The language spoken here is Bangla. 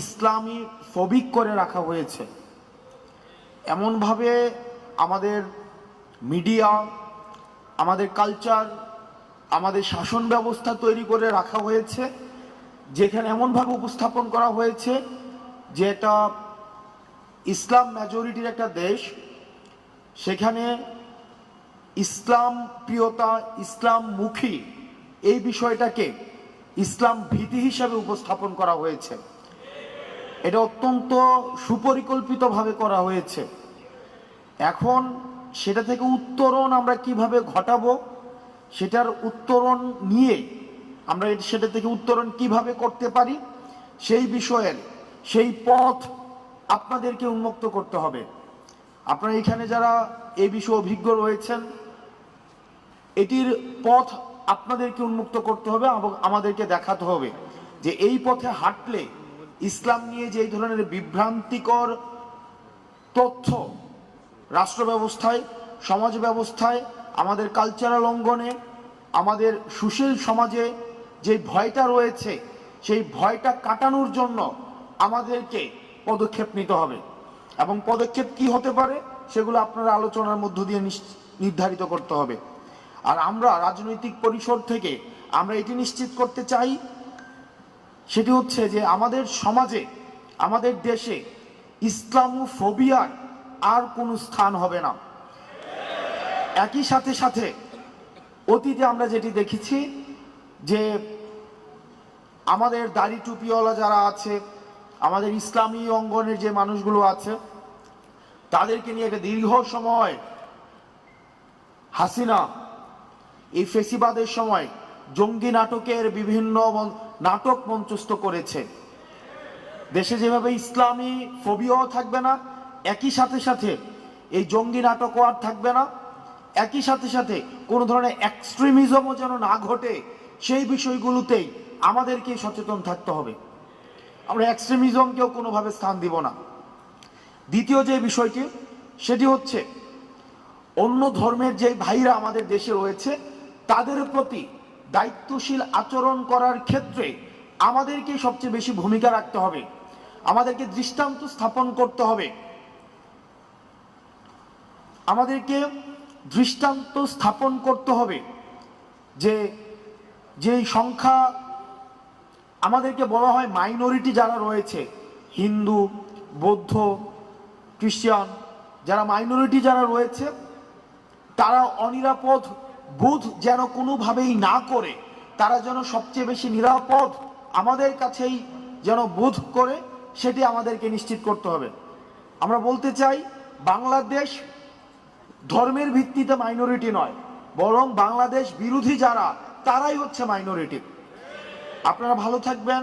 ইসলামী ফবিক করে রাখা হয়েছে। এমনভাবে আমাদের মিডিয়া, আমাদের কালচার, আমাদের শাসন ব্যবস্থা তৈরি করে রাখা হয়েছে, যেখানে এমনভাবে উপস্থাপন করা হয়েছে যে এটা ইসলাম মেজরিটির একটা দেশ, সেখানে ইসলাম প্রিয়তা, ইসলাম মুখী এই বিষয়টাকে ইসলাম ভীতি হিসাবে উপস্থাপন করা হয়েছে। এটা অত্যন্ত সুপরিকল্পিতভাবে করা হয়েছে। এখন সেটা থেকে উত্তরণ আমরা কিভাবে ঘটাবো, সেটার উত্তরণ নিয়ে আমরা সেটা থেকে উত্তরণ কিভাবে করতে পারি সেই বিষয়ের সেই পথ আপনাদেরকে উন্মুক্ত করতে হবে। আপনারা এখানে যারা এই বিষয়ে অভিজ্ঞ রয়েছেন, এটির পথ আপনাদেরকে উন্মুক্ত করতে হবে, আমাদেরকে দেখাতে হবে যে এই পথে হাঁটলে ইসলাম নিয়ে যে ধরনের বিভ্রান্তিকর তথ্য রাষ্ট্র ব্যবস্থায়, সমাজ ব্যবস্থায়, আমাদের কালচারাল অঙ্গনে, আমাদের সুশীল সমাজে যে ভয়টা রয়েছে, সেই ভয়টা কাটানোর জন্য আমাদেরকে পদক্ষেপ নিতে হবে। এবং পদক্ষেপ কি হতে পারে সেগুলো আপনারা আলোচনার মধ্য দিয়ে নির্ধারিত করতে হবে। আর আমরা রাজনৈতিক পরিসর থেকে আমরা এটি নিশ্চিত করতে চাই, সেটি হচ্ছে যে আমাদের সমাজে, আমাদের দেশে ইসলামোফোবিয়ার আর কোনো স্থান হবে না। একই সাথে সাথে অতীতে আমরা যেটি দেখেছি যে আমাদের দাড়ি টুপিওয়ালা যারা আছে, আমাদের ইসলামী অঙ্গনের যে মানুষগুলো আছে, তাদেরকে নিয়ে একটা দীর্ঘ সময় হাসিনা এই ফেসিবাদের সময় জঙ্গি নাটকের বিভিন্ন নাটক মঞ্চস্থ করেছে। দেশে যেভাবে ইসলামী ফোবিয়াও থাকবে না, একই সাথে সাথে এই জঙ্গি নাটকও আর থাকবে না। একই সাথে সাথে কোনো ধরনের এক্সট্রিমিজমও যেন না ঘটে, সেই বিষয়গুলোতেই আমাদেরকে সচেতন থাকতে হবে। আমরা এক্সট্রিমিজমকেও কোনোভাবে স্থান দিব না। দ্বিতীয় যে বিষয়টি, সেটি হচ্ছে অন্য ধর্মের যে ভাইরা আমাদের দেশে রয়েছে, তাদের প্রতি দায়িত্বশীল আচরণ করার ক্ষেত্রে আমাদেরকে সবচেয়ে বেশি ভূমিকা রাখতে হবে। আমাদেরকে দৃষ্টান্ত স্থাপন করতে হবে। আমাদেরকে দৃষ্টান্ত স্থাপন করতে হবে যে যেই সংখ্যা আমাদেরকে বলা হয় মাইনরিটি যারা রয়েছে, হিন্দু, বৌদ্ধ, খ্রিস্টান, যারা মাইনরিটি যারা রয়েছে, তারা অনিরাপদ বোধ যেন কোনোভাবেই না করে, তারা যেন সবচেয়ে বেশি নিরাপদ আমাদের কাছেই যেন বোধ করে, সেটি আমাদেরকে নিশ্চিত করতে হবে। আমরা বলতে চাই, বাংলাদেশ ধর্মের ভিত্তিতে মাইনরিটি নয়, বরং বাংলাদেশ বিরোধী যারা, তারাই হচ্ছে মাইনরিটি। আপনারা ভালো থাকবেন।